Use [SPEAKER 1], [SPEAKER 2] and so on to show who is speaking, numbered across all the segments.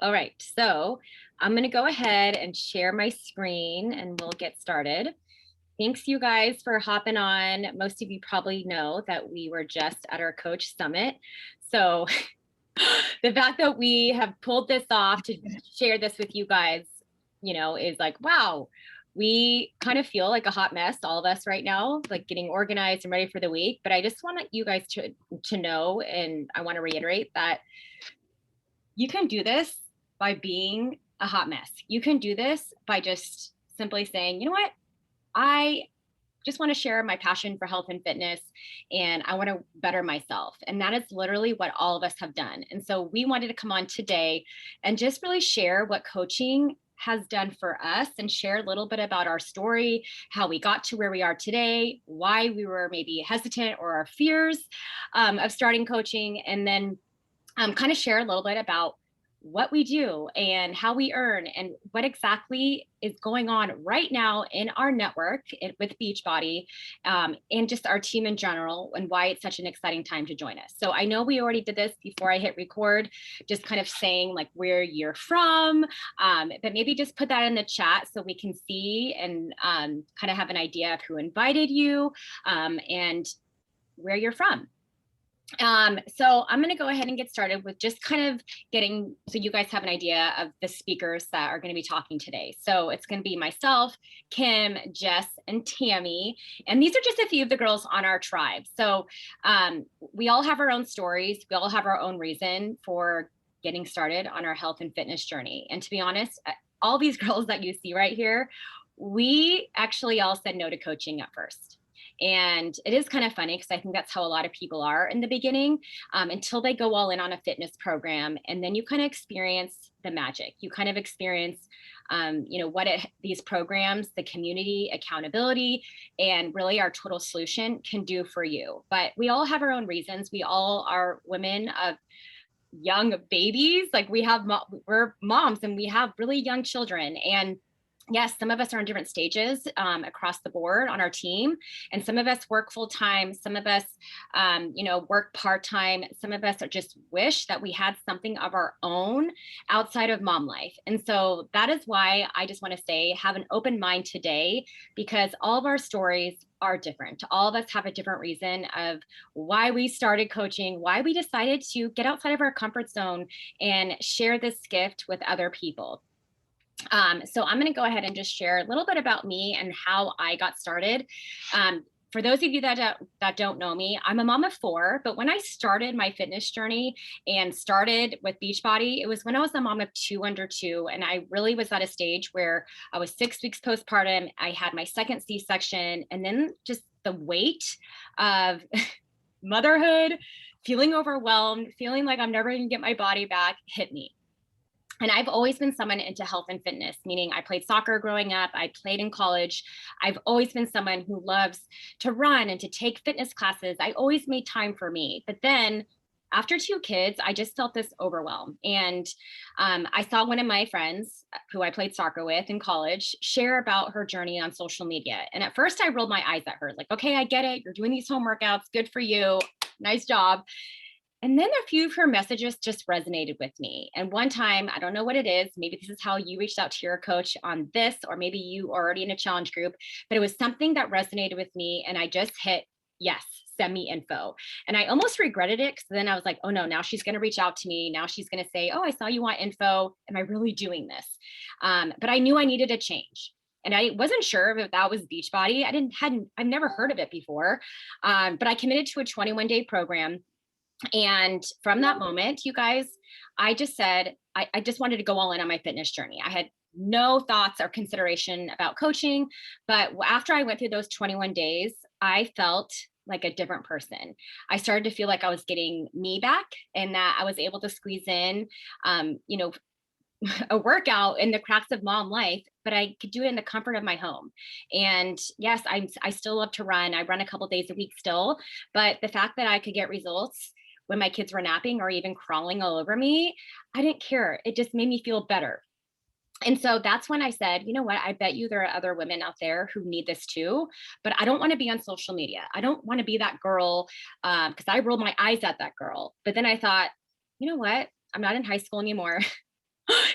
[SPEAKER 1] All right, so I'm going to go ahead and share my screen and we'll get started. Thanks, you guys, for hopping on. Most of you probably know that we were just at our coach summit. So the fact that we have pulled this off to share this with you guys, is like, wow, we kind of feel like a hot mess, all of us right now, like getting organized and ready for the week. But I just want you guys to know, and I want to reiterate that you can do this by being a hot mess. You can do this by just simply saying, you know what? I just want to share my passion for health and fitness and I want to better myself. And that is literally what all of us have done. And so we wanted to come on today and just really share what coaching has done for us and share a little bit about our story, how we got to where we are today, why we were maybe hesitant or our fears of starting coaching, and then kind of share a little bit about what we do and how we earn and what exactly is going on right now in our network with Beachbody, and just our team in general, and why it's such an exciting time to join us. So I know we already did this before I hit record, just kind of saying like where you're from, but maybe just put that in the chat so we can see and kind of have an idea of who invited you, and where you're from. So I'm going to go ahead and get started with just kind of getting so you guys have an idea of the speakers that are going to be talking today. So it's going to be myself, Kim, Jess, and Tammy. And these are just a few of the girls on our tribe. So we all have our own stories. We all have our own reason for getting started on our health and fitness journey. And to be honest, all these girls that you see right here, we actually all said no to coaching at first. And it is kind of funny because I think that's how a lot of people are in the beginning, until they go all in on a fitness program. And then you kind of experience the magic. You kind of experience, these programs, the community, accountability, and really our total solution can do for you. But we all have our own reasons. We all are women of young babies. Like we're moms and we have really young children. And yes, some of us are in different stages across the board on our team, and some of us work full time. Some of us, work part time. Some of us are just wish that we had something of our own outside of mom life. And so that is why I just want to say, have an open mind today, because all of our stories are different. All of us have a different reason of why we started coaching, why we decided to get outside of our comfort zone and share this gift with other people. So I'm going to go ahead and just share a little bit about me and how I got started. For those of you that don't know me, I'm a mom of four, but when I started my fitness journey and started with Beachbody, it was when I was a mom of two under two. And I really was at a stage where I was 6 weeks postpartum. I had my second C-section, and then just the weight of motherhood, feeling overwhelmed, feeling like I'm never going to get my body back hit me. And I've always been someone into health and fitness, meaning I played soccer growing up. I played in college. I've always been someone who loves to run and to take fitness classes. I always made time for me. But then after two kids, I just felt this overwhelm. And I saw one of my friends who I played soccer with in college share about her journey on social media. And at first I rolled my eyes at her like, okay, I get it. You're doing these home workouts. Good for you. Nice job. And then a few of her messages just resonated with me. And one time, I don't know what it is, maybe this is how you reached out to your coach on this, or maybe you are already in a challenge group, but it was something that resonated with me. And I just hit, yes, send me info. And I almost regretted it because then I was like, oh no, now she's going to reach out to me. Now she's going to say, oh, I saw you want info. Am I really doing this? But I knew I needed a change. And I wasn't sure if that was Beachbody. I've never heard of it before. But I committed to a 21-day program. And from that moment, you guys, I just said, I just wanted to go all in on my fitness journey. I had no thoughts or consideration about coaching. But after I went through those 21 days, I felt like a different person. I started to feel like I was getting me back and that I was able to squeeze in, a workout in the cracks of mom life, but I could do it in the comfort of my home. And yes, I still love to run. I run a couple days a week still, but the fact that I could get results when my kids were napping or even crawling all over me, I didn't care. It just made me feel better. And so that's when I said, you know what? I bet you there are other women out there who need this too, but I don't want to be on social media. I don't want to be that girl, because I rolled my eyes at that girl. But then I thought, you know what? I'm not in high school anymore.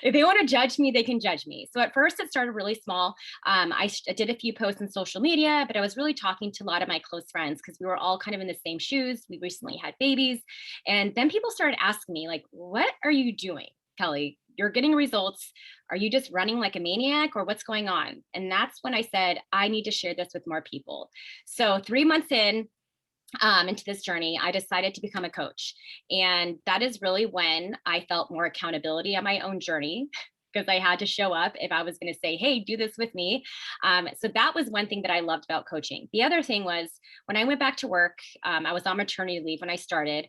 [SPEAKER 1] If they want to judge me, they can judge me. So at first, it started really small. I did a few posts on social media, but I was really talking to a lot of my close friends because we were all kind of in the same shoes. We recently had babies. And then people started asking me, like, what are you doing, Kelly? You're getting results. Are you just running like a maniac or what's going on? And that's when I said, I need to share this with more people. So 3 months into this journey, I decided to become a coach. And that is really when I felt more accountability on my own journey because I had to show up if I was going to say, hey, do this with me. So that was one thing that I loved about coaching. The other thing was when I went back to work, I was on maternity leave when I started.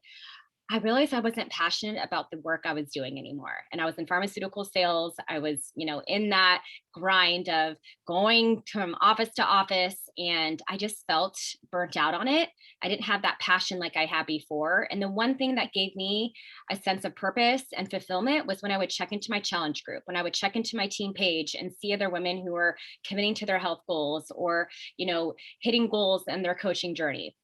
[SPEAKER 1] I realized I wasn't passionate about the work I was doing anymore. And I was in pharmaceutical sales. I was, in that grind of going from office to office. And I just felt burnt out on it. I didn't have that passion like I had before. And the one thing that gave me a sense of purpose and fulfillment was when I would check into my challenge group, when I would check into my team page and see other women who were committing to their health goals or, hitting goals in their coaching journey.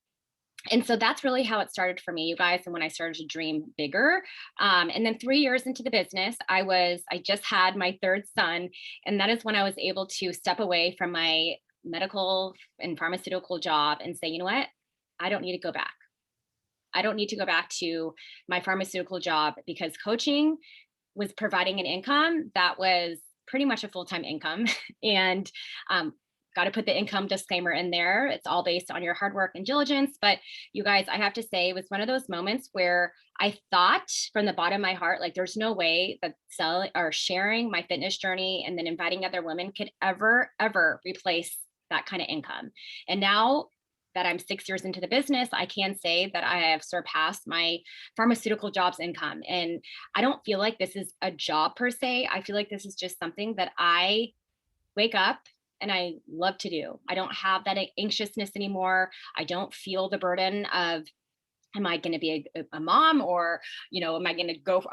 [SPEAKER 1] And so that's really how it started for me, you guys. And when I started to dream bigger, and then 3 years into the business, I just had my third son, and that is when I was able to step away from my medical and pharmaceutical job and say, you know what, I don't need to go back. I don't need to go back to my pharmaceutical job because coaching was providing an income that was pretty much a full-time income. And got to put the income disclaimer in there. It's all based on your hard work and diligence. But you guys, I have to say, it was one of those moments where I thought from the bottom of my heart, like there's no way that selling or sharing my fitness journey and then inviting other women could ever replace that kind of income. And now that I'm 6 years into the business, I can say that I have surpassed my pharmaceutical job's income. And I don't feel like this is a job per se. I feel like this is just something that I wake up and I love to do. I don't have that anxiousness anymore. I don't feel the burden of, am I going to be a mom or, am I going to go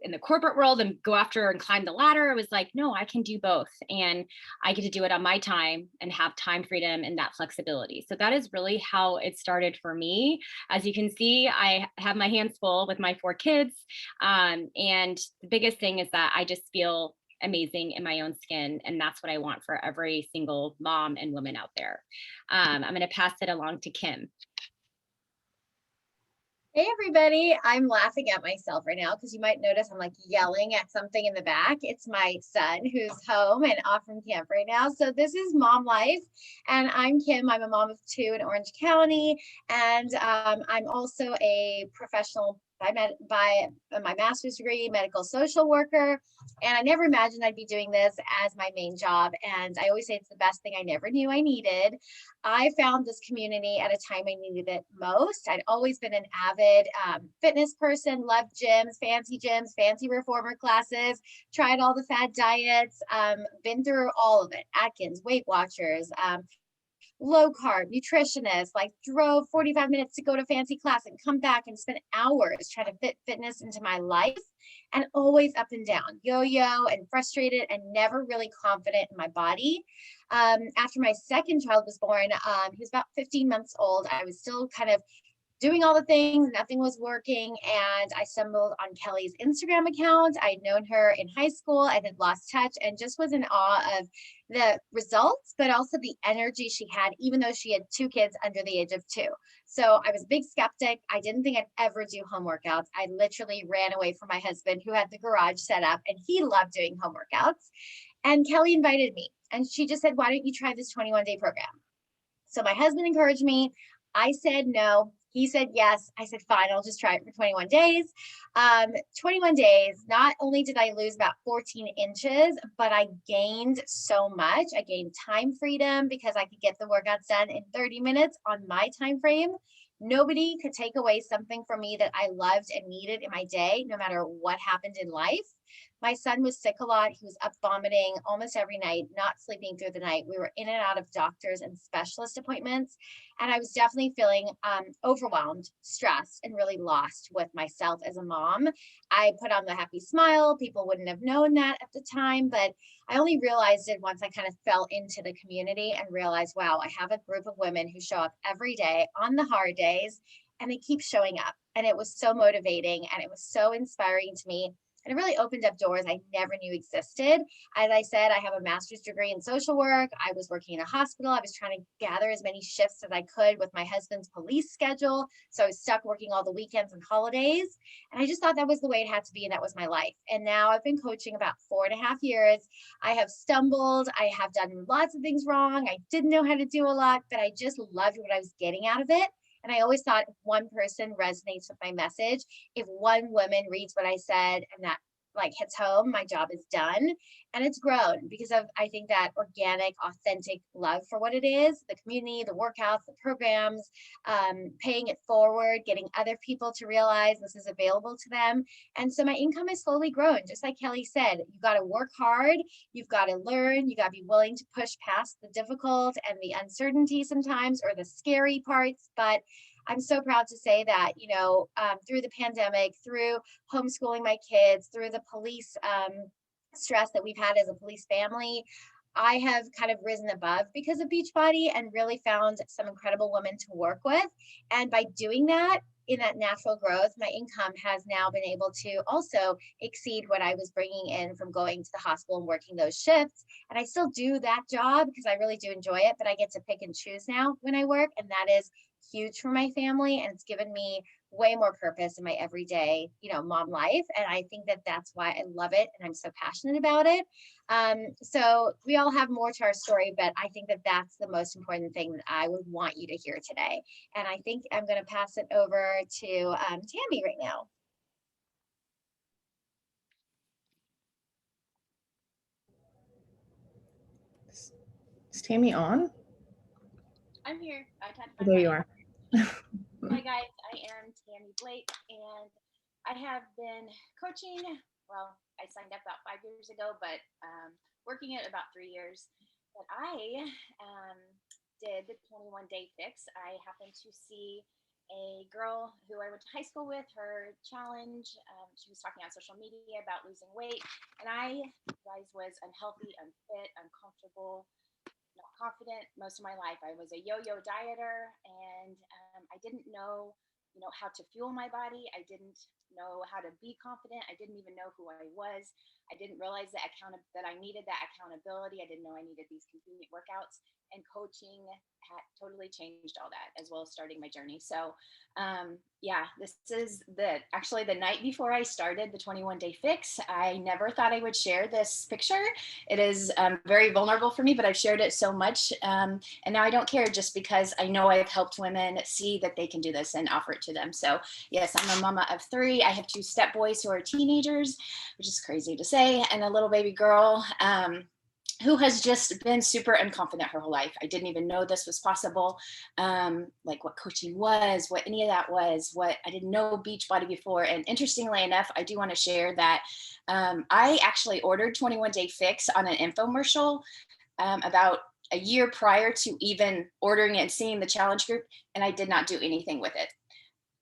[SPEAKER 1] in the corporate world and go after and climb the ladder? It was like, no, I can do both. And I get to do it on my time and have time freedom and that flexibility. So that is really how it started for me. As you can see, I have my hands full with my 4 kids. And the biggest thing is that I just feel amazing in my own skin. And that's what I want for every single mom and woman out there. I'm going to pass it along to Kim.
[SPEAKER 2] Hey everybody, I'm laughing at myself right now because you might notice I'm like yelling at something in the back. It's my son who's home and off from camp right now. So this is Mom Life, and I'm Kim. I'm a mom of 2 in Orange County, and I'm also a professional by my master's degree, medical social worker. And I never imagined I'd be doing this as my main job. And I always say it's the best thing I never knew I needed. I found this community at a time I needed it most. I'd always been an avid fitness person, loved gyms, fancy reformer classes, tried all the fad diets, been through all of it, Atkins, Weight Watchers, low carb nutritionist, like drove 45 minutes to go to fancy class and come back and spend hours trying to fit fitness into my life, and always up and down, yo-yo and frustrated and never really confident in my body. After my second child was born, he was about 15 months old. I was still kind of doing all the things, nothing was working. And I stumbled on Kelly's Instagram account. I'd known her in high school. I had lost touch and just was in awe of the results, but also the energy she had, even though she had 2 kids under the age of 2. So I was a big skeptic. I didn't think I'd ever do home workouts. I literally ran away from my husband who had the garage set up and he loved doing home workouts. And Kelly invited me and she just said, why don't you try this 21-day program? So my husband encouraged me. I said no. He said yes. I said, fine, I'll just try it for 21 days. 21 days, not only did I lose about 14 inches, but I gained so much. I gained time freedom because I could get the workouts done in 30 minutes on my time frame. Nobody could take away something from me that I loved and needed in my day, no matter what happened in life. My son was sick a lot. He was up vomiting almost every night, not sleeping through the night. We were in and out of doctors and specialist appointments. And I was definitely feeling overwhelmed, stressed, and really lost with myself as a mom. I put on the happy smile. People wouldn't have known that at the time, but I only realized it once I kind of fell into the community and realized, wow, I have a group of women who show up every day on the hard days, and they keep showing up. And it was so motivating and it was so inspiring to me. And it really opened up doors I never knew existed. As I said, I have a master's degree in social work. I was working in a hospital. I was trying to gather as many shifts as I could with my husband's police schedule. So I was stuck working all the weekends and holidays. And I just thought that was the way it had to be. And that was my life. And now I've been coaching about 4.5 years. I have stumbled. I have done lots of things wrong. I didn't know how to do a lot, but I just loved what I was getting out of it. And I always thought if one person resonates with my message, if one woman reads what I said and that like hits home, my job is done. And it's grown because of, I think, that organic, authentic love for what it is, the community, the workouts, the programs, paying it forward, getting other people to realize this is available to them. And so my income has slowly grown. Just like Kelly said, you got to work hard, you've got to learn, you got to be willing to push past the difficult and the uncertainty sometimes, or the scary parts. But I'm so proud to say that, through the pandemic, through homeschooling my kids, through the police stress that we've had as a police family, I have kind of risen above because of Beachbody and really found some incredible women to work with. And by doing that, in that natural growth, my income has now been able to also exceed what I was bringing in from going to the hospital and working those shifts. And I still do that job because I really do enjoy it, but I get to pick and choose now when I work. And that is huge for my family. And it's given me way more purpose in my everyday, mom life. And I think that that's why I love it. And I'm so passionate about it. So we all have more to our story, but I think that that's the most important thing that I would want you to hear today. And I think I'm going to pass it over to Tammy right now.
[SPEAKER 3] Is Tammy on?
[SPEAKER 1] I'm here.
[SPEAKER 3] There you are.
[SPEAKER 1] Hi guys, I am Tammy Blake, and I have been coaching. Well, I signed up about 5 years ago, but working it about 3 years. But I did the 21-day fix. I happened to see a girl who I went to high school with, her challenge. She was talking on social media about losing weight, and I was unhealthy, unfit, uncomfortable, not confident most of my life. I was a yo-yo dieter, and I didn't know, how to fuel my body. I didn't know how to be confident. I didn't even know who I was. I didn't realize that I needed that accountability. I didn't know I needed these convenient workouts, and coaching had totally changed all that, as well as starting my journey. So this is actually the night before I started the 21-day fix. I never thought I would share this picture. It is very vulnerable for me, but I've shared it so much. And now I don't care, just because I know I've helped women see that they can do this and offer it to them. So yes, I'm a mama of 3. I have 2 step boys who are teenagers, which is crazy to say, and a little baby girl who has just been super unconfident her whole life. I didn't even know this was possible, like what coaching was, what any of that was, what I didn't know Beachbody before. And interestingly enough, I do want to share that I actually ordered 21-day fix on an infomercial about a year prior to even ordering it and seeing the challenge group, and I did not do anything with it.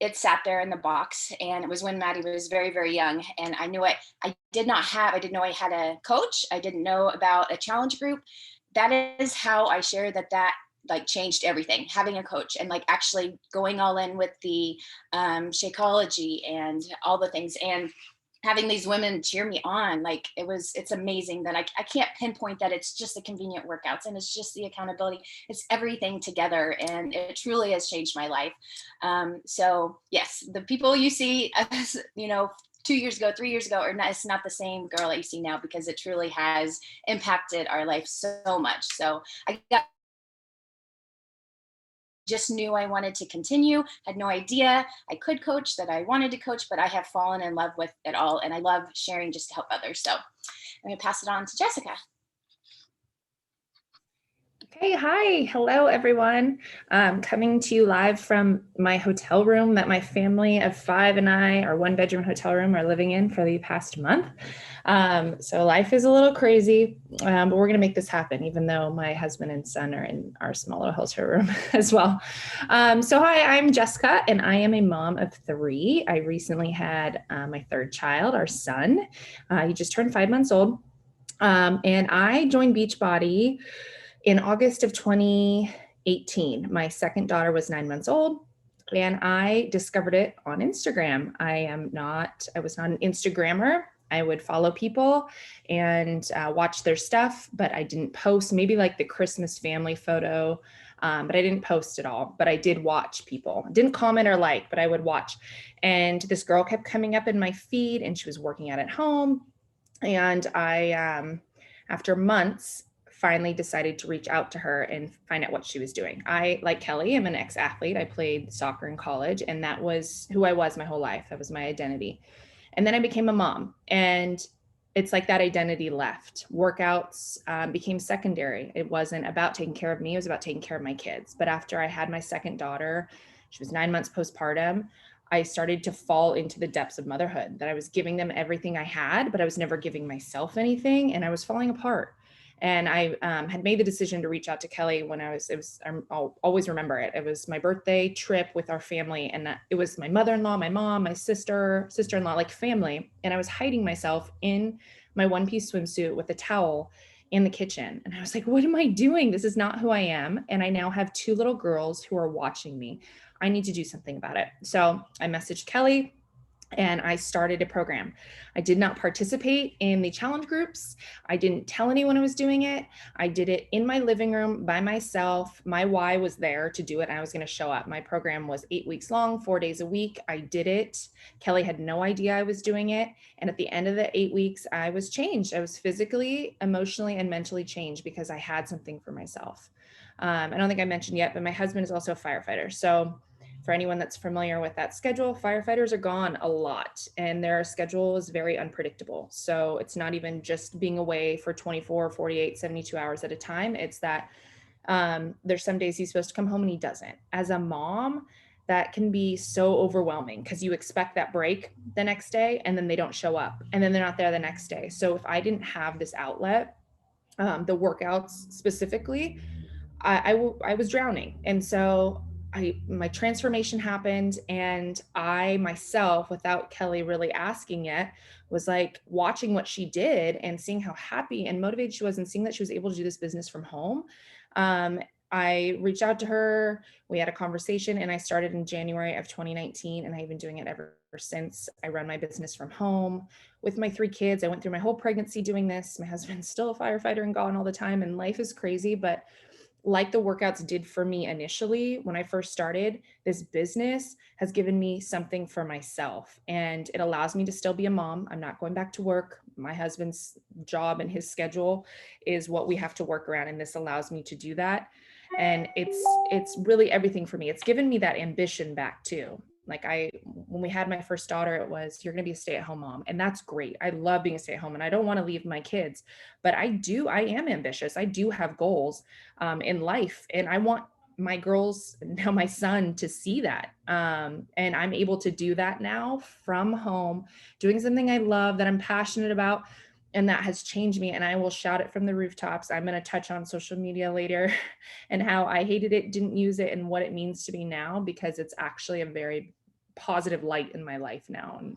[SPEAKER 1] It sat there in the box, and it was when Maddie was very, very young, and I knew it. I didn't know I had a coach. I didn't know about a challenge group. That is how I share that like changed everything, having a coach and like actually going all in with the Shakeology and all the things, and having these women cheer me on. Like it's amazing that I can't pinpoint that it's just the convenient workouts and it's just the accountability. It's everything together, and it truly has changed my life. So yes, the people you see, 2 years ago, 3 years ago, it's not the same girl that you see now, because it truly has impacted our life so much. So I just knew I wanted to continue, had no idea I could coach, that I wanted to coach, but I have fallen in love with it all. And I love sharing just to help others. So I'm going to pass it on to Jessica.
[SPEAKER 3] Okay, hi. Hello, everyone. Coming to you live from my hotel room that my family of 5 and I, our 1-bedroom hotel room, are living in for the past month. So life is a little crazy, but we're going to make this happen, even though my husband and son are in our small little hotel room as well. So hi, I'm Jessica, and I am a mom of 3. I recently had my 3rd child, our son. He just turned 5 months old. And I joined Beachbody in August of 2018. My 2nd daughter was 9 months old, and I discovered it on Instagram. I was not an Instagrammer. I would follow people and watch their stuff, but I didn't post, maybe like the Christmas family photo, but I didn't post at all. But I did watch people. Didn't comment or like, but I would watch. And this girl kept coming up in my feed, and she was working out at home. And I, after months, finally decided to reach out to her and find out what she was doing. I, like Kelly, am an ex-athlete. I played soccer in college, and that was who I was my whole life. That was my identity. And then I became a mom, and it's like that identity left. Workouts became secondary. It wasn't about taking care of me, it was about taking care of my kids. But after I had my second daughter, she was 9 months postpartum, I started to fall into the depths of motherhood, that I was giving them everything I had, but I was never giving myself anything, and I was falling apart. And I had made the decision to reach out to Kelly when I'll always remember it. It was my birthday trip with our family. And it was my mother-in-law, my mom, my sister-in-law, like family. And I was hiding myself in my one-piece swimsuit with a towel in the kitchen. And I was like, what am I doing? This is not who I am. And I now have 2 little girls who are watching me. I need to do something about it. So I messaged Kelly and I started a program. I did not participate in the challenge groups. I didn't tell anyone I was doing it. I did it in my living room by myself. My why was there to do it. And I was going to show up. My program was 8 weeks long, 4 days a week. I did it. Kelly had no idea I was doing it. And at the end of the 8 weeks, I was changed. I was physically, emotionally, and mentally changed because I had something for myself. I don't think I mentioned yet, but my husband is also a firefighter. So for anyone that's familiar with that schedule, firefighters are gone a lot and their schedule is very unpredictable. So it's not even just being away for 24, 48, 72 hours at a time. It's that there's some days he's supposed to come home and he doesn't. As a mom, that can be so overwhelming because you expect that break the next day and then they don't show up and then they're not there the next day. So if I didn't have this outlet, the workouts specifically, I was drowning. And so my transformation happened, and I myself, without Kelly really asking it, was like watching what she did and seeing how happy and motivated she was and seeing that she was able to do this business from home. I reached out to her, we had a conversation, and I started in January of 2019, and I've been doing it ever since. I run my business from home with my 3 kids. I went through my whole pregnancy doing this. My husband's still a firefighter and gone all the time, and life is crazy, but like the workouts did for me initially when I first started, this business has given me something for myself, and it allows me to still be a mom. I'm not going back to work. My husband's job and his schedule is what we have to work around, and this allows me to do that. And it's really everything for me. It's given me that ambition back too. Like when we had my first daughter, it was, you're going to be a stay-at-home mom. And that's great. I love being a stay-at-home and I don't want to leave my kids, but I am ambitious. I do have goals in life. And I want my girls, now my son, to see that. And I'm able to do that now from home, doing something I love, that I'm passionate about. And that has changed me. And I will shout it from the rooftops. I'm going to touch on social media later and how I hated it, didn't use it, and what it means to me now, because it's actually a very positive light in my life now. And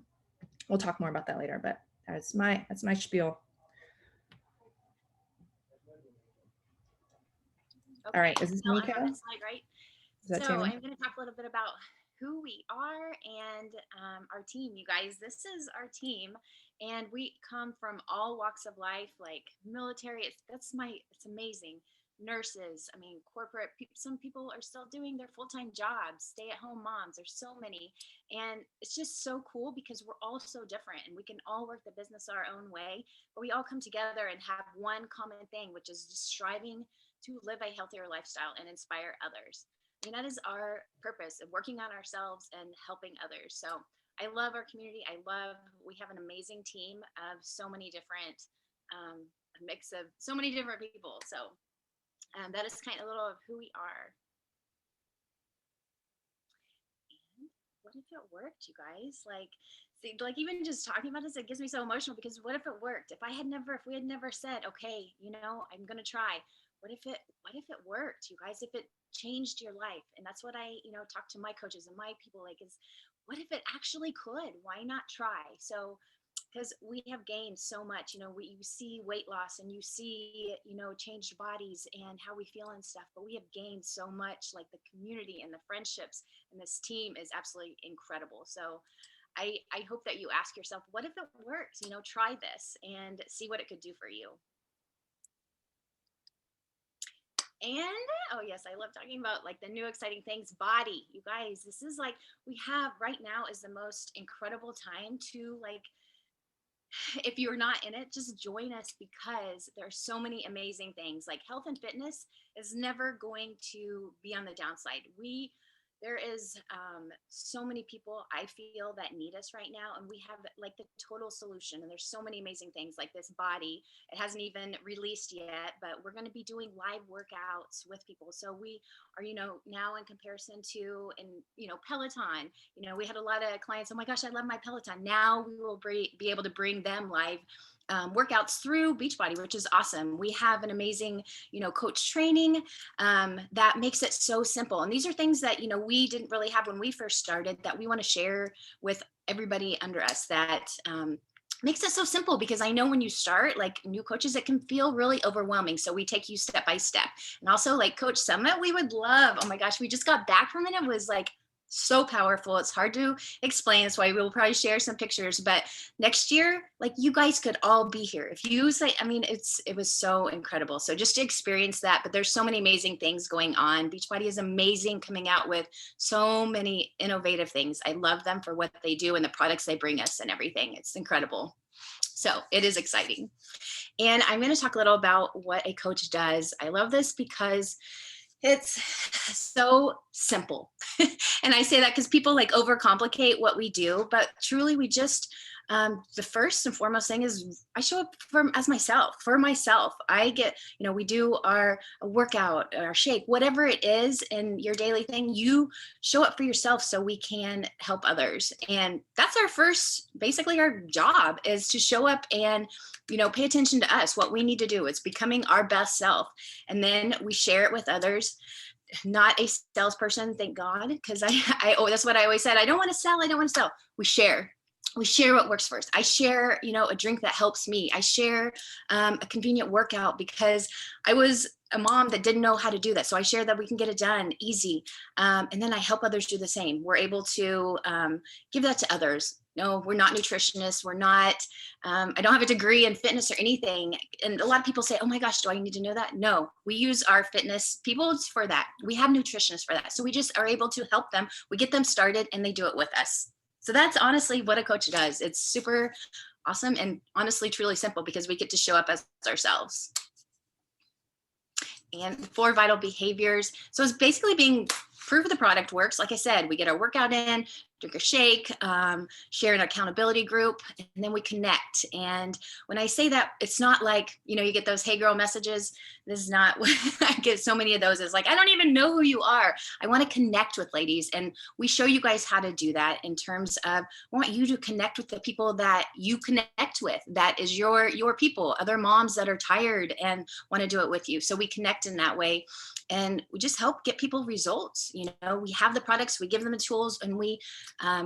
[SPEAKER 3] we'll talk more about that later, but that's my spiel.
[SPEAKER 4] Okay.
[SPEAKER 3] All right, is this
[SPEAKER 4] so
[SPEAKER 3] Mika?
[SPEAKER 4] I'm on that slide, right?
[SPEAKER 3] Is that
[SPEAKER 4] So
[SPEAKER 3] Tammy?
[SPEAKER 4] I'm going to talk a little bit about who we are and our team, you guys. This is our team, and we come from all walks of life, like military. It's amazing. Nurses, I mean, corporate. Some people are still doing their full-time jobs. Stay-at-home moms. There's so many, and it's just so cool because we're all so different, and we can all work the business our own way. But we all come together and have one common thing, which is just striving to live a healthier lifestyle and inspire others. I mean, that is our purpose of working on ourselves and helping others. So I love our community. We have an amazing team of so many different, a mix of so many different people. So that is kind of a little of who we are. And what if it worked, you guys? Like even just talking about this, it gets me so emotional because what if it worked? If we had never said, okay, I'm going to try. What if it worked, you guys? If it changed your life? And that's what I, talk to my coaches and my people like is, what if it actually could? Why not try? So, because we have gained so much, you see weight loss and you see, changed bodies and how we feel and stuff, but we have gained so much, like the community and the friendships, and this team is absolutely incredible. So I hope that you ask yourself, what if it works? You know, try this and see what it could do for you. And oh yes, I love talking about like the new exciting things. Body, you guys, this is like, we have right now is the most incredible time to like, if you're not in it, just join us, because there are so many amazing things. Like health and fitness is never going to be on the downside. There is so many people I feel that need us right now, and we have like the total solution. And there's so many amazing things like this body. It hasn't even released yet, but we're going to be doing live workouts with people. So we are, you know, now in comparison to, in, you know, Peloton, you know, we had a lot of clients, oh my gosh, I love my Peloton. Now we will be able to bring them live workouts through Beachbody, which is awesome. We have an amazing, you know, coach training that makes it so simple. And these are things that, you know, we didn't really have when we first started, that we want to share with everybody under us, that makes it so simple. Because I know when you start, like new coaches, it can feel really overwhelming. So we take you step by step. And also like Coach Summit, we would love, oh my gosh, we just got back from it. It was like so powerful. It's hard to explain. That's why we'll probably share some pictures, but next year, like you guys could all be here. If you say, I mean, it was so incredible. So just to experience that, but there's so many amazing things going on. Beachbody is amazing, coming out with so many innovative things. I love them for what they do and the products they bring us and everything. It's incredible. So it is exciting. And I'm going to talk a little about what a coach does. I love this because it's so simple. And I say that because people like overcomplicate what we do, but truly we just, the first and foremost thing is I show up as myself, for myself. I get, you know, we do our workout, our shake, whatever it is in your daily thing, you show up for yourself so we can help others. And that's our first, basically our job is to show up and, you know, pay attention to us, what we need to do. It's becoming our best self. And then we share it with others. Not a salesperson, thank God, because that's what I always said. I don't want to sell. I don't want to sell. We share what works first. I share, you know, a drink that helps me. I share a convenient workout because I was a mom that didn't know how to do that. So I share that we can get it done easy. And then I help others do the same. We're able to give that to others. No, we're not nutritionists. We're not, I don't have a degree in fitness or anything. And a lot of people say, oh my gosh, do I need to know that? No, we use our fitness people for that. We have nutritionists for that. So we just are able to help them. We get them started and they do it with us. So that's honestly what a coach does. It's super awesome and honestly, truly simple because we get to show up as ourselves. And 4 vital behaviors. So it's basically being proof the product works. Like I said, we get our workout in, drink a shake, share an accountability group, and then we connect. And when I say that, it's not like, you know, you get those hey girl messages. This is not what I get so many of those. It's like, I don't even know who you are. I want to connect with ladies. And we show you guys how to do that in terms of, I want you to connect with the people that you connect with. That is your people, other moms that are tired and want to do it with you. So we connect in that way. And we just help get people results. You know, we have the products, we give them the tools, and we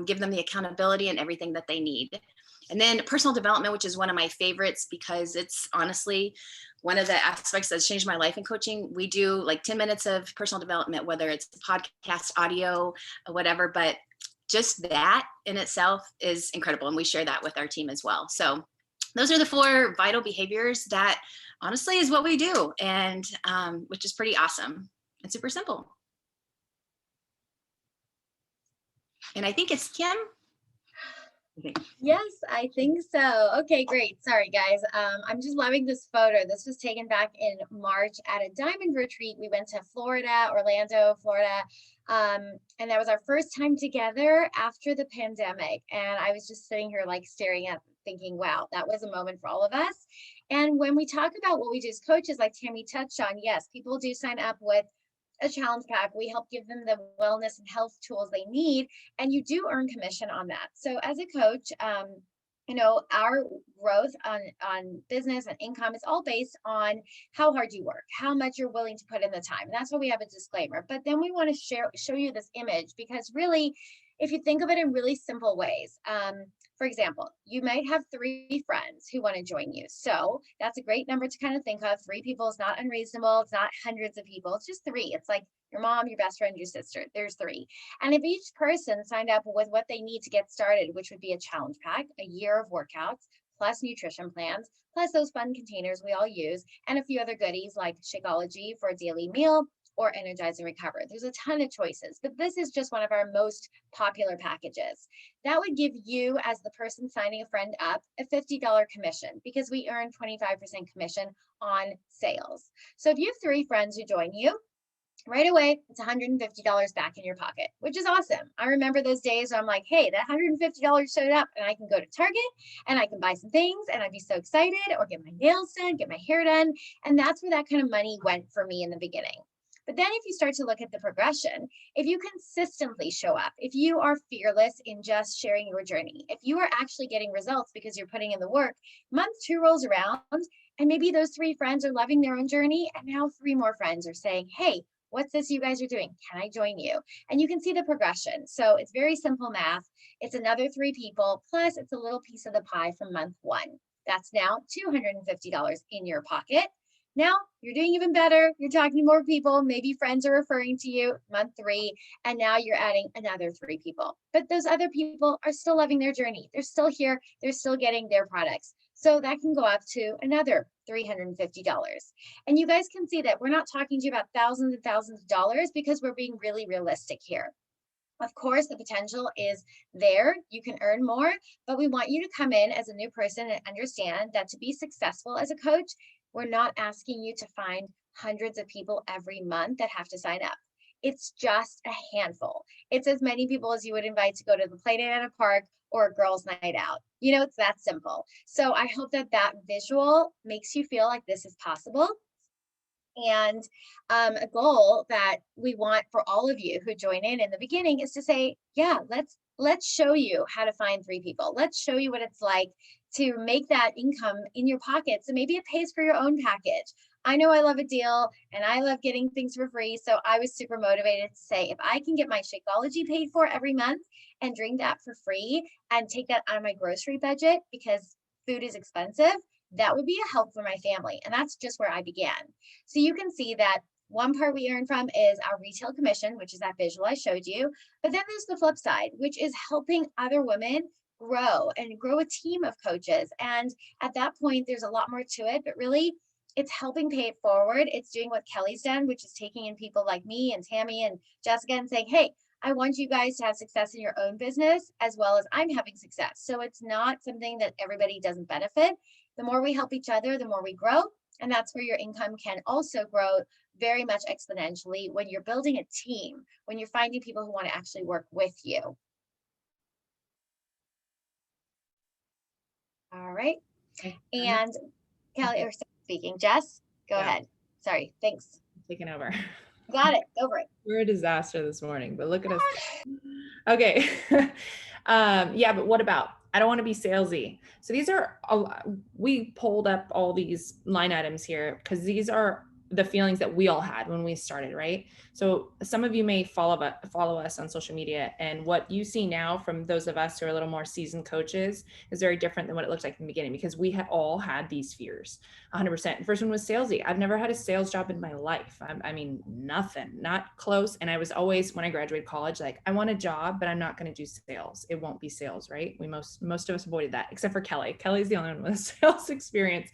[SPEAKER 4] give them the accountability and everything that they need. And then personal development, which is one of my favorites because it's honestly one of the aspects that's changed my life in coaching. We do like 10 minutes of personal development, whether it's podcast, audio, or whatever, but just that in itself is incredible. And we share that with our team as well. So those are the 4 vital behaviors that honestly is what we do, and which is pretty awesome and super simple. And I think it's Kim.
[SPEAKER 2] Yes, I think so. Okay, great. Sorry, guys. I'm just loving this photo. This was taken back in March at a diamond retreat. We went to Florida, Orlando, Florida. And that was our first time together after the pandemic. And I was just sitting here like staring at thinking, wow, that was a moment for all of us. And when we talk about what we do as coaches, like Tammy touched on, yes, people do sign up with a challenge pack. We help give them the wellness and health tools they need, and you do earn commission on that. So as a coach, you know, our growth on business and income is all based on how hard you work, how much you're willing to put in the time. And that's why we have a disclaimer. But then we want to show you this image because really, if you think of it in really simple ways. For example, you might have 3 friends who want to join you. So that's a great number to kind of think of. 3 people is not unreasonable. It's not hundreds of people. It's just 3. It's like your mom, your best friend, your sister. There's 3. And if each person signed up with what they need to get started, which would be a challenge pack, a year of workouts, plus nutrition plans, plus those fun containers we all use, and a few other goodies like Shakeology for a daily meal, or Energize and Recover. There's a ton of choices, but this is just one of our most popular packages. That would give you, as the person signing a friend up, a $50 commission, because we earn 25% commission on sales. So if you have 3 friends who join you, right away, it's $150 back in your pocket, which is awesome. I remember those days where I'm like, hey, that $150 showed up and I can go to Target and I can buy some things and I'd be so excited, or get my nails done, get my hair done. And that's where that kind of money went for me in the beginning. But then if you start to look at the progression, if you consistently show up, if you are fearless in just sharing your journey, if you are actually getting results because you're putting in the work, month 2 rolls around and maybe those 3 friends are loving their own journey. And now 3 more friends are saying, hey, what's this you guys are doing? Can I join you? And you can see the progression. So it's very simple math. It's another 3 people, plus it's a little piece of the pie from month 1. That's now $250 in your pocket. Now you're doing even better. You're talking to more people. Maybe friends are referring to you, month 3, and now you're adding another 3 people. But those other people are still loving their journey. They're still here. They're still getting their products. So that can go up to another $350. And you guys can see that we're not talking to you about thousands and thousands of dollars, because we're being really realistic here. Of course, the potential is there. You can earn more, but we want you to come in as a new person and understand that to be successful as a coach, we're not asking you to find hundreds of people every month that have to sign up. It's just a handful. It's as many people as you would invite to go to the play date at a park or a girls' night out. You know, it's that simple. So I hope that that visual makes you feel like this is possible. And a goal that we want for all of you who join in the beginning is to say, yeah, let's show you how to find 3 people. Let's show you what it's like to make that income in your pocket. So maybe it pays for your own package. I know I love a deal and I love getting things for free. So I was super motivated to say, if I can get my Shakeology paid for every month and drink that for free and take that out of my grocery budget, because food is expensive, that would be a help for my family. And that's just where I began. So you can see that one part we earn from is our retail commission, which is that visual I showed you. But then there's the flip side, which is helping other women grow and grow a team of coaches. And at that point, there's a lot more to it, but really it's helping pay it forward. It's doing what Kelly's done, which is taking in people like me and Tammy and Jessica and saying, hey, I want you guys to have success in your own business as well as I'm having success. So it's not something that everybody doesn't benefit. The more we help each other, the more we grow. And that's where your income can also grow very much exponentially when you're building a team, when you're finding people who want to actually work with you. All right. And Kelly, or speaking, Jess, go ahead. Sorry, thanks.
[SPEAKER 3] Taking over.
[SPEAKER 2] Got it. Go for it.
[SPEAKER 3] We're a disaster this morning, but look at us. Okay. Yeah, but what about, I don't want to be salesy. So these are, we pulled up all these line items here because these are the feelings that we all had when we started, right? So some of you may follow us on social media, and what you see now from those of us who are a little more seasoned coaches is very different than what it looked like in the beginning, because we had all had these fears 100%. The first one was salesy. I've never had a sales job in my life. I mean, nothing, not close. And I was always, when I graduated college, like, I want a job, but I'm not going to do sales. It won't be sales, right? We most of us avoided that, except for Kelly. Kelly's the only one with a sales experience.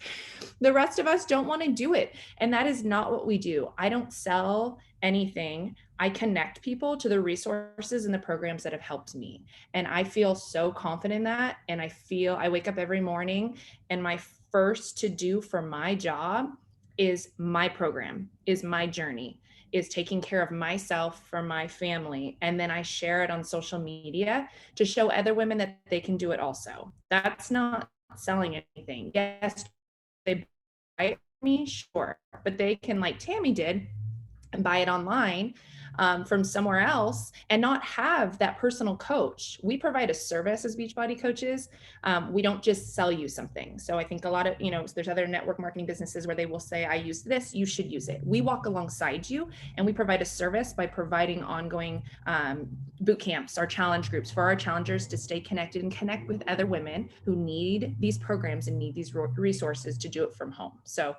[SPEAKER 3] The rest of us don't want to do it. And that is not what we do. I don't sell anything. I connect people to the resources and the programs that have helped me. And I feel so confident in that. And I wake up every morning and my first to do for my job is my program, is my journey, is taking care of myself for my family. And then I share it on social media to show other women that they can do it also. That's not selling anything. Yes, they buy me, sure, but they can, like Tammy did, and buy it online. from somewhere else and not have that personal coach. We provide a service as Beachbody coaches. We don't just sell you something. So I think a lot of, there's other network marketing businesses where they will say, I use this, you should use it. We walk alongside you and we provide a service by providing ongoing boot camps, our challenge groups for our challengers to stay connected and connect with other women who need these programs and need these resources to do it from home. So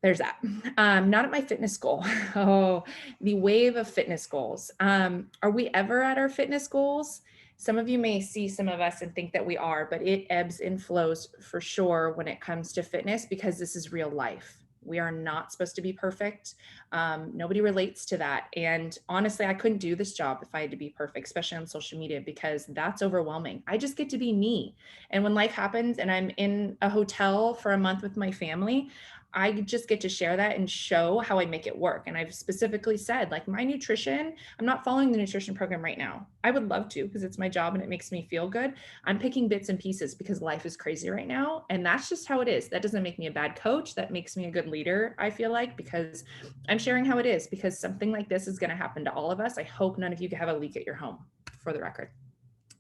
[SPEAKER 3] there's that. Not at my fitness goal. Oh, the wave of fitness goals. Are we ever at our fitness goals? Some of you may see some of us and think that we are, but it ebbs and flows for sure when it comes to fitness, because this is real life. We are not supposed to be perfect. Nobody relates to that. And honestly, I couldn't do this job if I had to be perfect, especially on social media, because that's overwhelming. I just get to be me. And when life happens and I'm in a hotel for a month with my family, I just get to share that and show how I make it work. And I've specifically said, like, my nutrition, I'm not following the nutrition program right now. I would love to, because it's my job and it makes me feel good. I'm picking bits and pieces because life is crazy right now. And that's just how it is. That doesn't make me a bad coach. That makes me a good leader, I feel like, because I'm sharing how it is, because something like this is going to happen to all of us. I hope none of you have a leak at your home, for the record.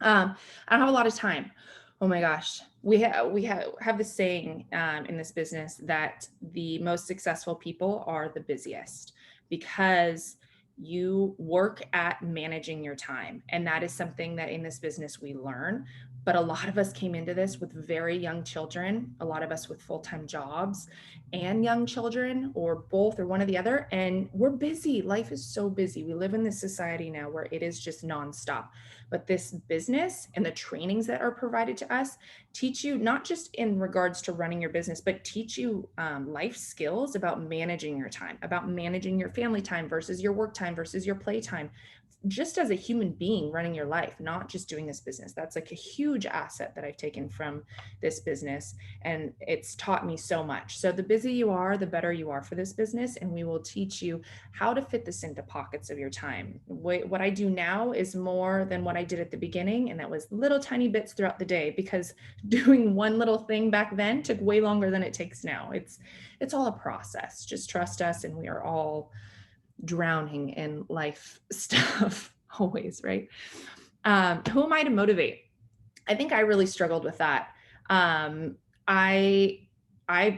[SPEAKER 3] I don't have a lot of time. Oh my gosh, we have this saying in this business that the most successful people are the busiest, because you work at managing your time. And that is something that in this business we learn. But a lot of us came into this with very young children, a lot of us with full-time jobs and young children, or both, or one or the other. And we're busy. Life is so busy. We live in this society now where it is just nonstop. But this business and the trainings that are provided to us teach you, not just in regards to running your business, but teach you life skills about managing your time, about managing your family time versus your work time versus your play time, just as a human being running your life, not just doing this business. That's like a huge asset that I've taken from this business. And it's taught me so much. So the busier you are, the better you are for this business. And we will teach you how to fit this into pockets of your time. What I do now is more than what I did at the beginning. And that was little tiny bits throughout the day, because doing one little thing back then took way longer than it takes now. It's all a process. Just trust us. And we are all drowning in life stuff always, right? Who am I to motivate? I think I really struggled with that. I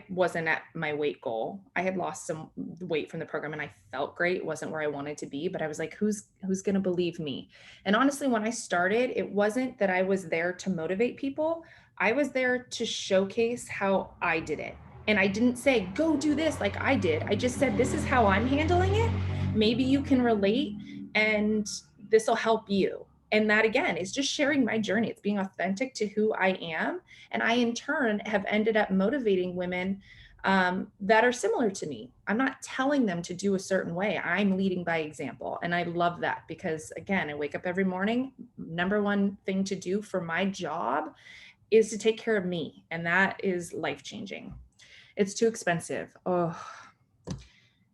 [SPEAKER 3] wasn't at my weight goal. I had lost some weight from the program and I felt great. It wasn't where I wanted to be, but I was like, who's going to believe me? And honestly, when I started, it wasn't that I was there to motivate people. I was there to showcase how I did it. And I didn't say, go do this like I did. I just said, this is how I'm handling it. Maybe you can relate and this will help you. And that, again, is just sharing my journey. It's being authentic to who I am. And I, in turn, have ended up motivating women that are similar to me. I'm not telling them to do a certain way. I'm leading by example. And I love that, because, again, I wake up every morning. Number one thing to do for my job is to take care of me. And that is life-changing. It's too expensive. Oh,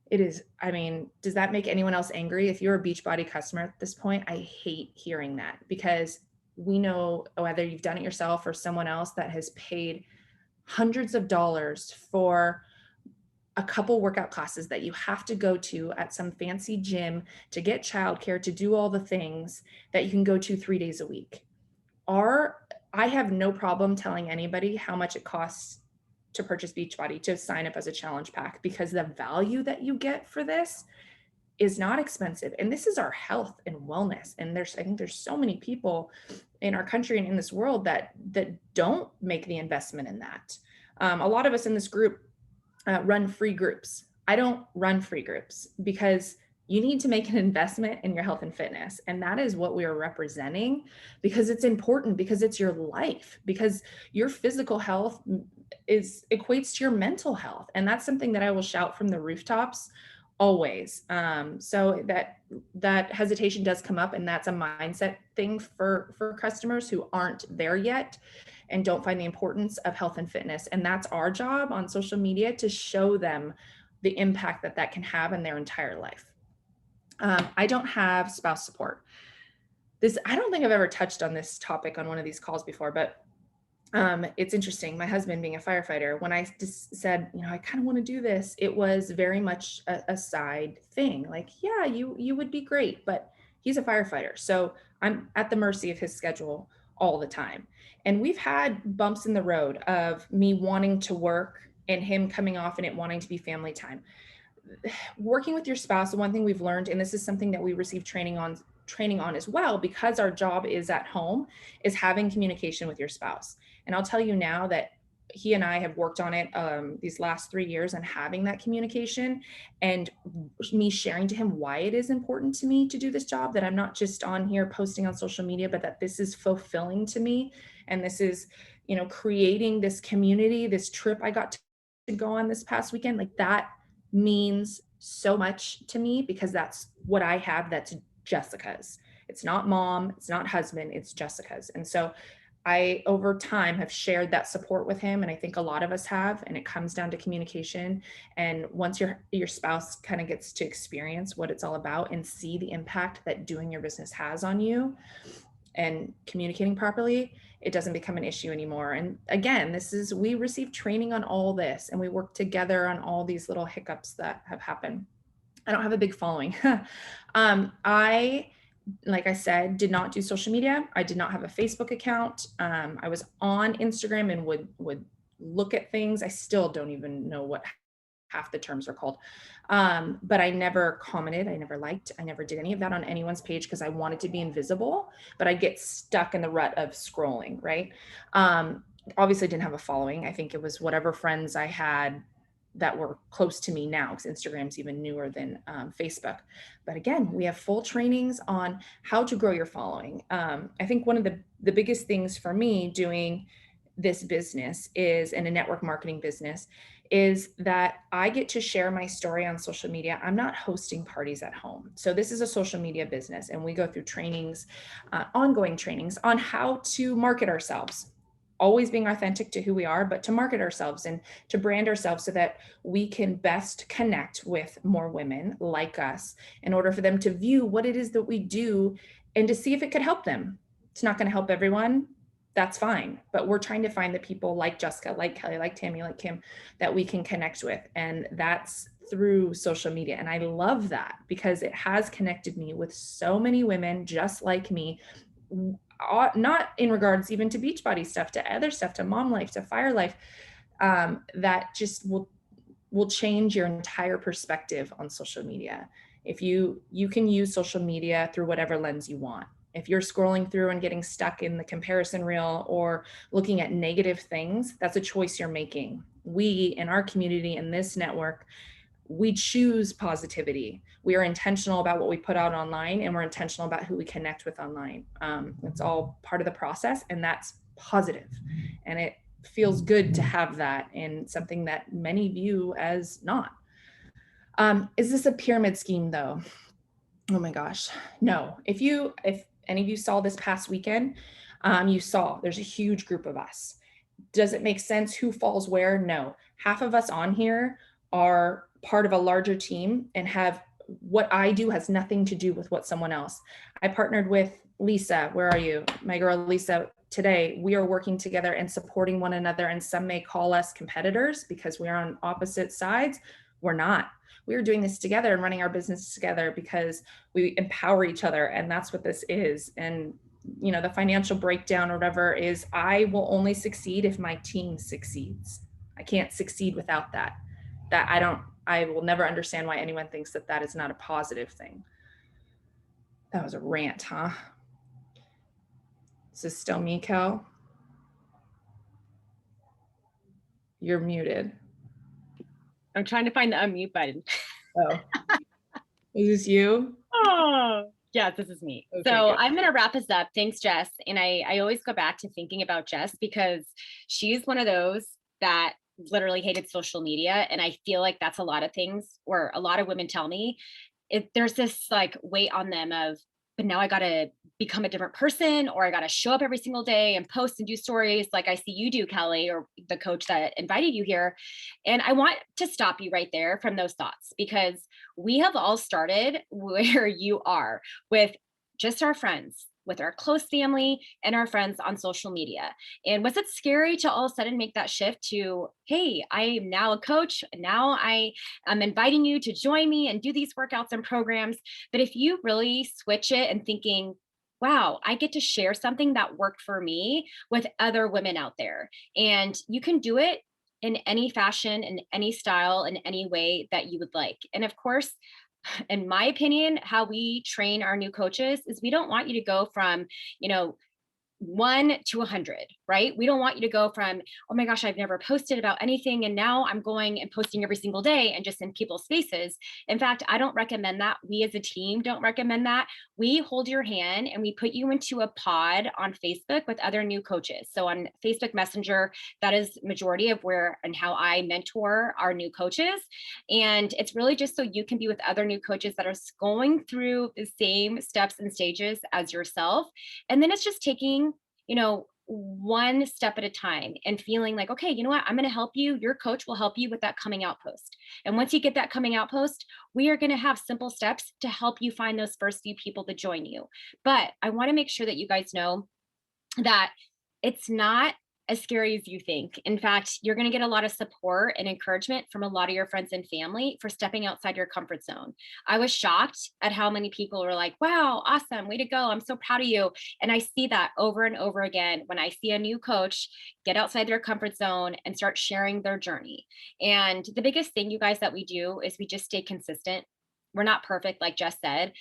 [SPEAKER 3] it is. I mean, does that make anyone else angry? If you're a Beachbody customer at this point, I hate hearing that, because we know, whether you've done it yourself or someone else that has paid hundreds of dollars for a couple workout classes that you have to go to at some fancy gym to get childcare, to do all the things that you can go to 3 days a week. I have no problem telling anybody how much it costs to purchase Beachbody, to sign up as a challenge pack, because the value that you get for this is not expensive. And this is our health and wellness. And I think there's so many people in our country and in this world that don't make the investment in that. A lot of us in this group run free groups. I don't run free groups, because you need to make an investment in your health and fitness. And that is what we are representing, because it's important, because it's your life, because your physical health equates to your mental health. And that's something that I will shout from the rooftops always. So that hesitation does come up, and that's a mindset thing for customers who aren't there yet and don't find the importance of health and fitness. And that's our job on social media, to show them the impact that can have in their entire life. I don't have spouse support. I don't think I've ever touched on this topic on one of these calls before, but It's interesting. My husband being a firefighter, when I just said, I kind of want to do this, it was very much a side thing. Like, yeah, you would be great, but he's a firefighter. So I'm at the mercy of his schedule all the time. And we've had bumps in the road of me wanting to work and him coming off and it wanting to be family time. Working with your spouse, the one thing we've learned, and this is something that we receive training on as well, because our job is at home, is having communication with your spouse. And I'll tell you now that he and I have worked on it these last 3 years and having that communication and me sharing to him why it is important to me to do this job, that I'm not just on here posting on social media, but that this is fulfilling to me. And this is, creating this community, this trip I got to go on this past weekend, like that means so much to me because that's what I have. That's Jessica's. It's not mom, it's not husband, it's Jessica's. And so I, over time, have shared that support with him. And I think a lot of us have, and it comes down to communication. And once your spouse kind of gets to experience what it's all about and see the impact that doing your business has on you and communicating properly, it doesn't become an issue anymore. And again, we receive training on all this and we work together on all these little hiccups that have happened. I don't have a big following. I, like I said, did not do social media. I did not have a Facebook account. I was on Instagram and would look at things. I still don't even know what half the terms are called. But I never commented, I never liked, I never did any of that on anyone's page because I wanted to be invisible, but I get stuck in the rut of scrolling, right? Obviously didn't have a following. I think it was whatever friends I had that were close to me now, because Instagram's even newer than Facebook. But again, we have full trainings on how to grow your following. I think one of the biggest things for me doing this business is, in a network marketing business, is that I get to share my story on social media. I'm not hosting parties at home. So this is a social media business, and we go through trainings, ongoing trainings on how to market ourselves, always being authentic to who we are, but to market ourselves and to brand ourselves so that we can best connect with more women like us in order for them to view what it is that we do and to see if it could help them. It's not going to help everyone. That's fine. But we're trying to find the people like Jessica, like Kelly, like Tammy, like Kim, that we can connect with. And that's through social media. And I love that because it has connected me with so many women just like me, not in regards even to Beachbody stuff, to other stuff, to mom life, to fire life, that just will change your entire perspective on social media. If you can use social media through whatever lens you want. If you're scrolling through and getting stuck in the comparison reel or looking at negative things, that's a choice you're making. We, in our community, in this network, we choose positivity. We are intentional about what we put out online, and we're intentional about who we connect with online. It's all part of the process, and that's positive. And it feels good to have that in something that many view as not. Is this a pyramid scheme though? Oh my gosh, no. If any of you saw this past weekend, you saw there's a huge group of us. Does it make sense who falls where? No. Half of us on here are part of a larger team and have what I do has nothing to do with what someone else. I partnered with Lisa. Where are you? My girl, Lisa. Today, we are working together and supporting one another. And some may call us competitors because we are on opposite sides. We're not. We are doing this together and running our business together because we empower each other. And that's what this is. And the financial breakdown or whatever is, I will only succeed if my team succeeds. I can't succeed without that. I will never understand why anyone thinks that that is not a positive thing. That was a rant, huh? Is this still me, Kel? You're muted.
[SPEAKER 1] I'm trying to find the unmute button.
[SPEAKER 3] Oh, is this you?
[SPEAKER 1] Oh, yeah, this is me.
[SPEAKER 3] Okay,
[SPEAKER 1] so
[SPEAKER 3] good.
[SPEAKER 1] I'm going to wrap us up. Thanks, Jess. And I always go back to thinking about Jess because she's one of those that literally hated social media. And I feel like that's a lot of things, or a lot of women tell me there's this like weight on them of, but now I got to become a different person, or I got to show up every single day and post and do stories like I see you do, Kelly, or the coach that invited you here. And I want to stop you right there from those thoughts, because we have all started where you are, with just our friends, with our close family and our friends on social media. And was it scary to all of a sudden make that shift to, hey, I am now a coach. Now I am inviting you to join me and do these workouts and programs. But if you really switch it and thinking, wow, I get to share something that worked for me with other women out there. And you can do it in any fashion, in any style, in any way that you would like. And of course, in my opinion, how we train our new coaches is we don't want you to go from, you know, 1 to 100, right? We don't want you to go from, oh my gosh, I've never posted about anything. And now I'm going and posting every single day and just in people's faces. In fact, I don't recommend that. We as a team don't recommend that. We hold your hand and we put you into a pod on Facebook with other new coaches. So on Facebook Messenger, that is majority of where and how I mentor our new coaches. And it's really just so you can be with other new coaches that are going through the same steps and stages as yourself. And then it's just taking, you know, one step at a time and feeling like, okay, you know what, I'm going to help you. Your coach will help you with that coming out post. And once you get that coming out post, we are going to have simple steps to help you find those first few people to join you. But I want to make sure that you guys know that it's not as scary as you think. In fact, you're going to get a lot of support and encouragement from a lot of your friends and family for stepping outside your comfort zone. I was shocked at how many people were like, wow, awesome, way to go. I'm so proud of you. And I see that over and over again when I see a new coach get outside their comfort zone and start sharing their journey. And the biggest thing, you guys, that we do is we just stay consistent. We're not perfect, like Jess said.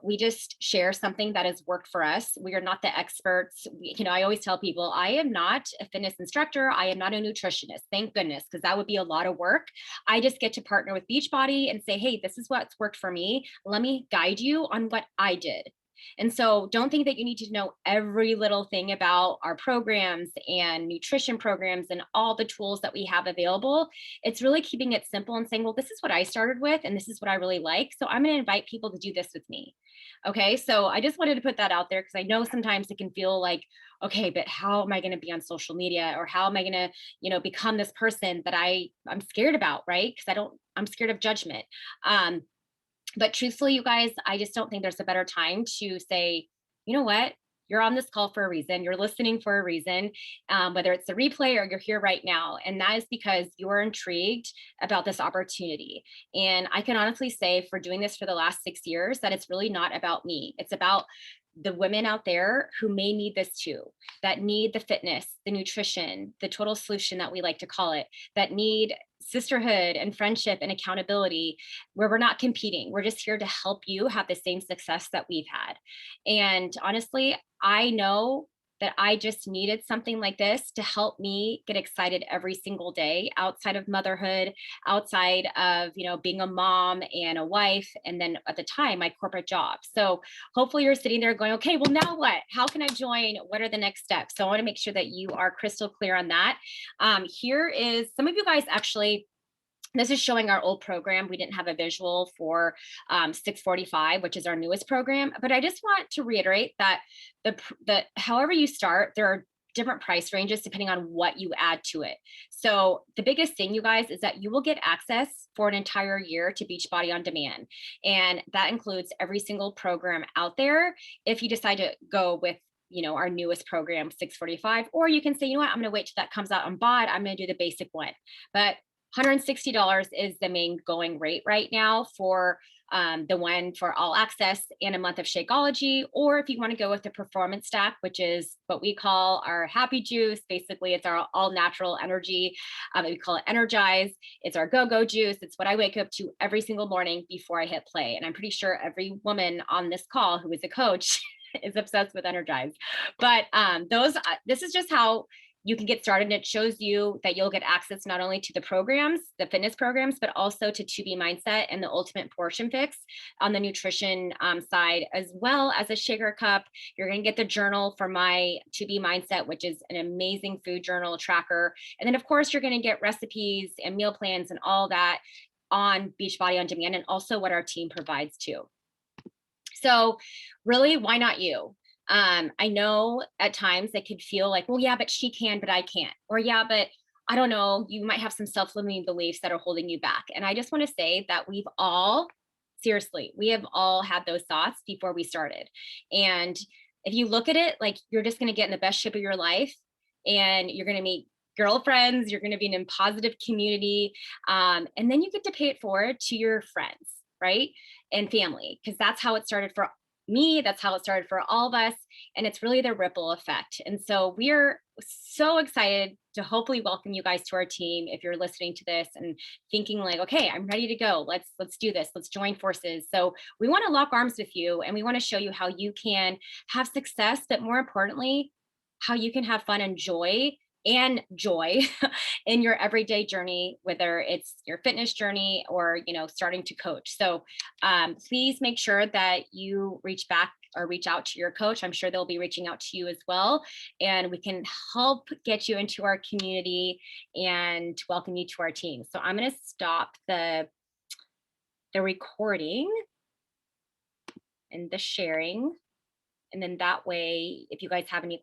[SPEAKER 1] We just share something that has worked for us. We are not the experts. I always tell people, I am not a fitness instructor. I am not a nutritionist. Thank goodness, because that would be a lot of work. I just get to partner with Beachbody and say, hey, this is what's worked for me. Let me guide you on what I did. And so don't think that you need to know every little thing about our programs and nutrition programs and all the tools that we have available. It's really keeping it simple and saying, well, this is what I started with, and this is what I really like. So I'm going to invite people to do this with me. Okay. So I just wanted to put that out there because I know sometimes it can feel like, okay, but how am I going to be on social media, or how am I going to, become this person that I'm scared about, right? Because I'm scared of judgment. But truthfully, you guys, I just don't think there's a better time to say, you know what? You're on this call for a reason. You're listening for a reason, whether it's a replay or you're here right now. And that is because you're intrigued about this opportunity. And I can honestly say, for doing this for the last 6 years, that it's really not about me. It's about the women out there who may need this too, that need the fitness, the nutrition, the total solution that we like to call it, that need sisterhood and friendship and accountability, where we're not competing. We're just here to help you have the same success that we've had. And honestly, I know that I just needed something like this to help me get excited every single day outside of motherhood, outside of, being a mom and a wife, and then at the time, my corporate job. So hopefully you're sitting there going, okay, well, now what? How can I join? What are the next steps? So I want to make sure that you are crystal clear on that. Here is some of you guys actually. This is showing our old program. We didn't have a visual for 645, which is our newest program. But I just want to reiterate that however you start, there are different price ranges depending on what you add to it. So the biggest thing, you guys, is that you will get access for an entire year to Beachbody On Demand. And that includes every single program out there. If you decide to go with our newest program, 645, or you can say, you know what, I'm going to wait till that comes out on BOD. I'm going to do the basic one. But $160 is the main going rate right now for the one for all access and a month of Shakeology. Or if you want to go with the performance stack, which is what we call our happy juice. Basically, it's our all natural energy. We call it Energize. It's our go-go juice. It's what I wake up to every single morning before I hit play. And I'm pretty sure every woman on this call who is a coach is obsessed with Energize. But this is just how you can get started. And it shows you that you'll get access not only to the programs, the fitness programs, but also to 2B Mindset and the Ultimate Portion Fix on the nutrition side, as well as a shaker cup. You're going to get the journal for my 2B Mindset, which is an amazing food journal tracker. And then, of course, you're going to get recipes and meal plans and all that on Beachbody On Demand, and also what our team provides too. So really, why not you? I know at times it could feel like, well, yeah, but she can, but I can't. Or yeah, but I don't know, you might have some self-limiting beliefs that are holding you back. And I just want to say that we have all had those thoughts before we started. And if you look at it like you're just going to get in the best shape of your life, and you're going to meet girlfriends, you're going to be in a positive community, and then you get to pay it forward to your friends, right? And family, because that's how it started for me. That's how it started for all of us. And it's really the ripple effect. And so we're so excited to hopefully welcome you guys to our team. If you're listening to this and thinking like, okay, I'm ready to go. Let's do this. Let's join forces. So we want to lock arms with you, and we want to show you how you can have success, but more importantly, how you can have fun and joy in your everyday journey, whether it's your fitness journey or starting to coach. So please make sure that you reach out to your coach. I'm sure they'll be reaching out to you as well, and we can help get you into our community and welcome you to our team. So I'm going to stop the recording and the sharing, and then that way, if you guys have any